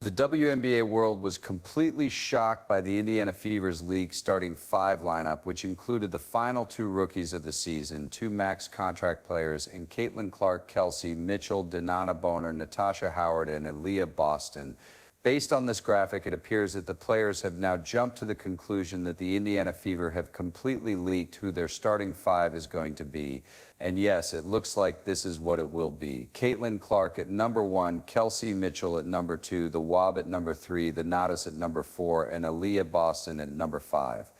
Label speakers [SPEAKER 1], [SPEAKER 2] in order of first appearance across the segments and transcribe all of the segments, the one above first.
[SPEAKER 1] The WNBA world was completely shocked by the Indiana Fever's league starting five lineup, which included the final two rookies of the season, two max contract players in Caitlin Clark, Kelsey Mitchell, Denana Boner, Natasha Howard, and Aaliyah Boston. Based on this graphic, it appears that the players have now jumped to the conclusion that the Indiana Fever have completely leaked who their starting five is going to be. And yes, it looks like this is what it will be. Caitlin Clark at number 1, Kelsey Mitchell at number 2, the Wob at number 3, the Nadas at number 4, and Aaliyah Boston at number 5.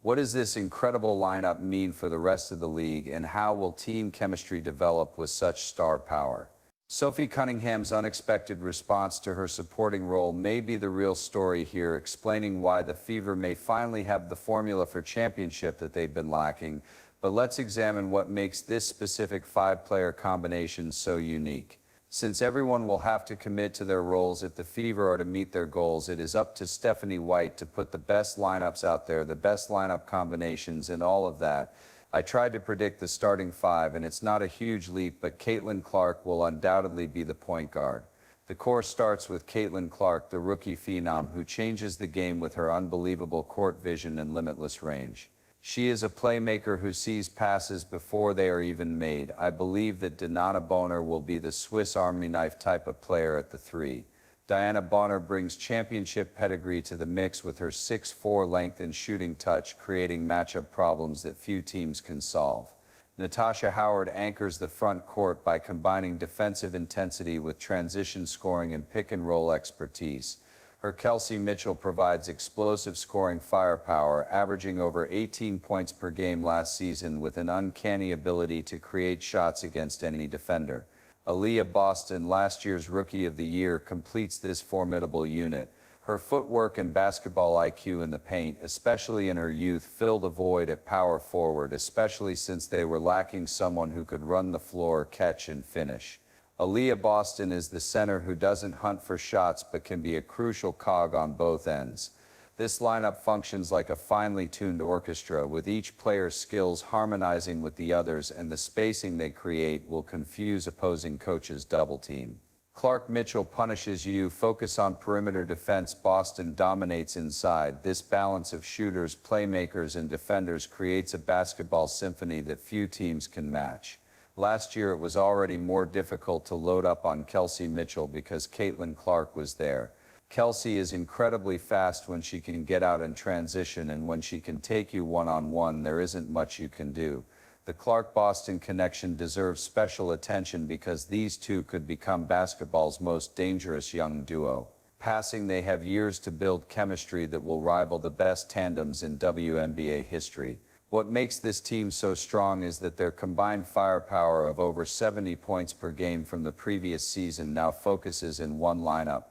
[SPEAKER 1] What does this incredible lineup mean for the rest of the league, and how will team chemistry develop with such star power? Sophie Cunningham's unexpected response to her supporting role may be the real story here, explaining why the Fever may finally have the formula for championship that they've been lacking. But let's examine what makes this specific five-player combination so unique. Since everyone will have to commit to their roles if the Fever are to meet their goals, it is up to Stephanie White to put the best lineups out there, the best lineup combinations, and all of that. I tried to predict the starting five, and it's not a huge leap, but Caitlin Clark will undoubtedly be the point guard. The core starts with Caitlin Clark, the rookie phenom who changes the game with her unbelievable court vision and limitless range. She is a playmaker who sees passes before they are even made. I believe that Denana Boner will be the Swiss Army knife type of player at the 3. Diana Bonner brings championship pedigree to the mix with her 6'4" length and shooting touch, creating matchup problems that few teams can solve. Natasha Howard anchors the front court by combining defensive intensity with transition scoring and pick-and-roll expertise. Her Kelsey Mitchell provides explosive scoring firepower, averaging over 18 points per game last season with an uncanny ability to create shots against any defender. Aaliyah Boston, last year's Rookie of the Year, completes this formidable unit. Her footwork and basketball IQ in the paint, especially in her youth, filled a void at power forward, especially since they were lacking someone who could run the floor, catch, and finish. Aaliyah Boston is the center who doesn't hunt for shots but can be a crucial cog on both ends. This lineup functions like a finely tuned orchestra, with each player's skills harmonizing with the others, and the spacing they create will confuse opposing coaches' double team. Clark Mitchell punishes you, focus on perimeter defense. Boston dominates inside. This balance of shooters, playmakers, and defenders creates a basketball symphony that few teams can match. Last year it was already more difficult to load up on Kelsey Mitchell because Caitlin Clark was there. Kelsey is incredibly fast when she can get out in transition, and when she can take you one-on-one, there isn't much you can do. The Clark-Boston connection deserves special attention because these two could become basketball's most dangerous young duo. Passing, they have years to build chemistry that will rival the best tandems in WNBA history. What makes this team so strong is that their combined firepower of over 70 points per game from the previous season now focuses in one lineup,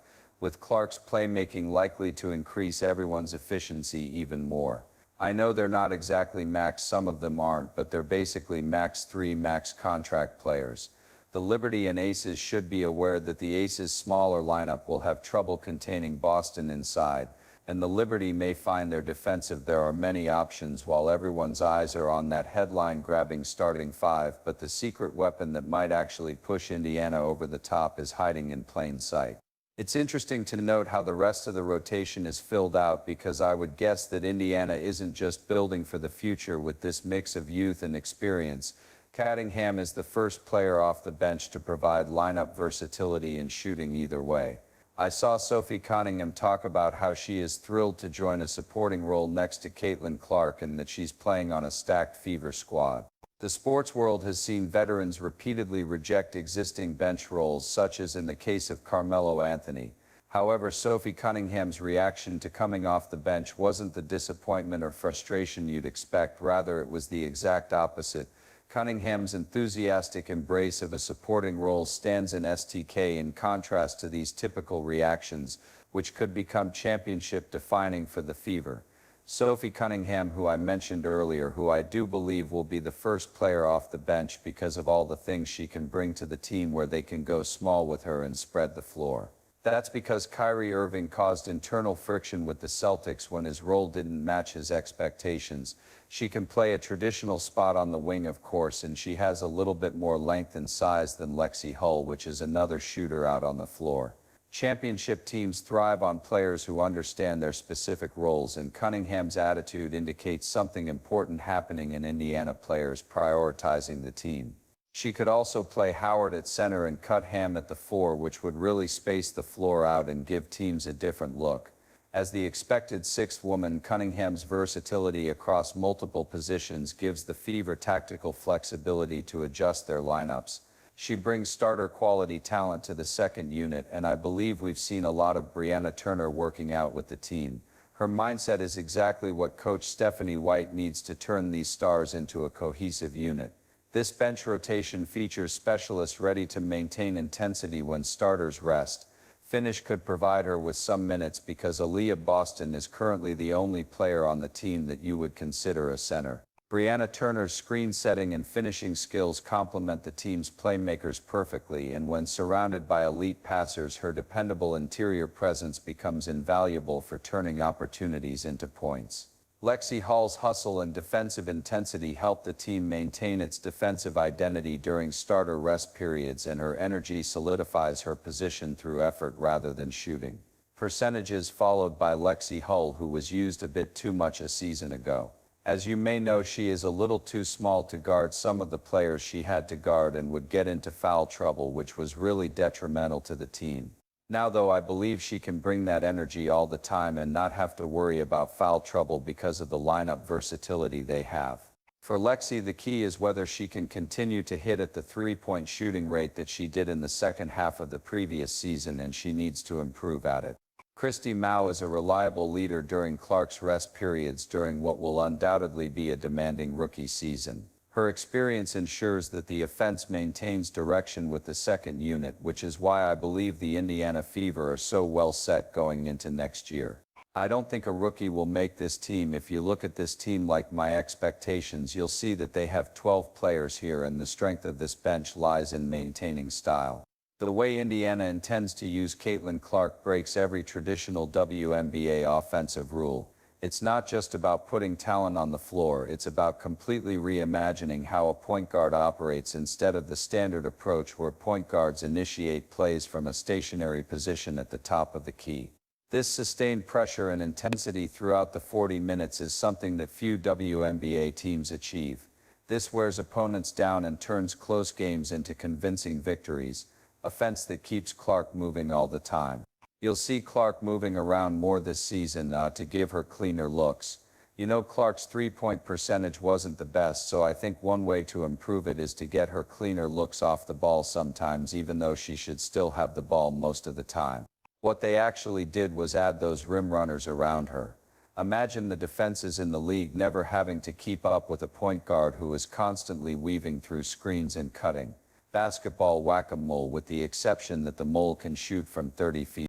[SPEAKER 1] with Clark's playmaking likely to increase everyone's efficiency even more. I know they're not exactly max, some of them aren't, but they're basically max 3 max contract players. The Liberty and Aces should be aware that the Aces' smaller lineup will have trouble containing Boston inside, and the Liberty may find their defensive there are many options while everyone's eyes are on that headline-grabbing starting five, but the secret weapon that might actually push Indiana over the top is hiding in plain sight. It's interesting to note how the rest of the rotation is filled out, because I would guess that Indiana isn't just building for the future with this mix of youth and experience. Cunningham is the first player off the bench to provide lineup versatility and shooting either way. I saw Sophie Cunningham talk about how she is thrilled to join a supporting role next to Caitlin Clark and that she's playing on a stacked Fever squad. The sports world has seen veterans repeatedly reject existing bench roles, such as in the case of Carmelo Anthony. However, Sophie Cunningham's reaction to coming off the bench wasn't the disappointment or frustration you'd expect, rather it was the exact opposite. Cunningham's enthusiastic embrace of a supporting role stands in STK in contrast to these typical reactions, which could become championship-defining for the Fever. Sophie Cunningham, who I mentioned earlier, who I do believe will be the first player off the bench because of all the things she can bring to the team where they can go small with her and spread the floor. That's because Kyrie Irving caused internal friction with the Celtics when his role didn't match his expectations. She can play a traditional spot on the wing, of course, and she has a little bit more length and size than Lexi Hull, which is another shooter out on the floor. Championship teams thrive on players who understand their specific roles, and Cunningham's attitude indicates something important happening in Indiana, players prioritizing the team. She could also play Howard at center and cut Ham at the 4, which would really space the floor out and give teams a different look. As the expected sixth woman, Cunningham's versatility across multiple positions gives the Fever tactical flexibility to adjust their lineups. She brings starter quality talent to the second unit, and I believe we've seen a lot of Brianna Turner working out with the team. Her mindset is exactly what Coach Stephanie White needs to turn these stars into a cohesive unit. This bench rotation features specialists ready to maintain intensity when starters rest. Finnish could provide her with some minutes because Aaliyah Boston is currently the only player on the team that you would consider a center. Brianna Turner's screen setting and finishing skills complement the team's playmakers perfectly, and when surrounded by elite passers, her dependable interior presence becomes invaluable for turning opportunities into points. Lexi Hall's hustle and defensive intensity help the team maintain its defensive identity during starter rest periods, and her energy solidifies her position through effort rather than shooting. Percentages followed by Lexi Hull, who was used a bit too much a season ago. As you may know, she is a little too small to guard some of the players she had to guard and would get into foul trouble, which was really detrimental to the team. Now though, I believe she can bring that energy all the time and not have to worry about foul trouble because of the lineup versatility they have. For Lexi, the key is whether she can continue to hit at the three-point shooting rate that she did in the second half of the previous season, and she needs to improve at it. Christy Mao is a reliable leader during Clark's rest periods during what will undoubtedly be a demanding rookie season. Her experience ensures that the offense maintains direction with the second unit, which is why I believe the Indiana Fever are so well set going into next year. I don't think a rookie will make this team. If you look at this team like my expectations, you'll see that they have 12 players here, and the strength of this bench lies in maintaining style. The way Indiana intends to use Caitlin Clark breaks every traditional WNBA offensive rule. It's not just about putting talent on the floor, it's about completely reimagining how a point guard operates instead of the standard approach where point guards initiate plays from a stationary position at the top of the key. This sustained pressure and intensity throughout the 40 minutes is something that few WNBA teams achieve. This wears opponents down and turns close games into convincing victories, a fence that keeps Clark moving all the time. You'll see Clark moving around more this season to give her cleaner looks. You know, Clark's three-point percentage wasn't the best, so I think one way to improve it is to get her cleaner looks off the ball sometimes, even though she should still have the ball most of the time. What they actually did was add those rim runners around her. Imagine the defenses in the league never having to keep up with a point guard who is constantly weaving through screens and cutting. Basketball whack-a-mole, with the exception that the mole can shoot from 30 feet.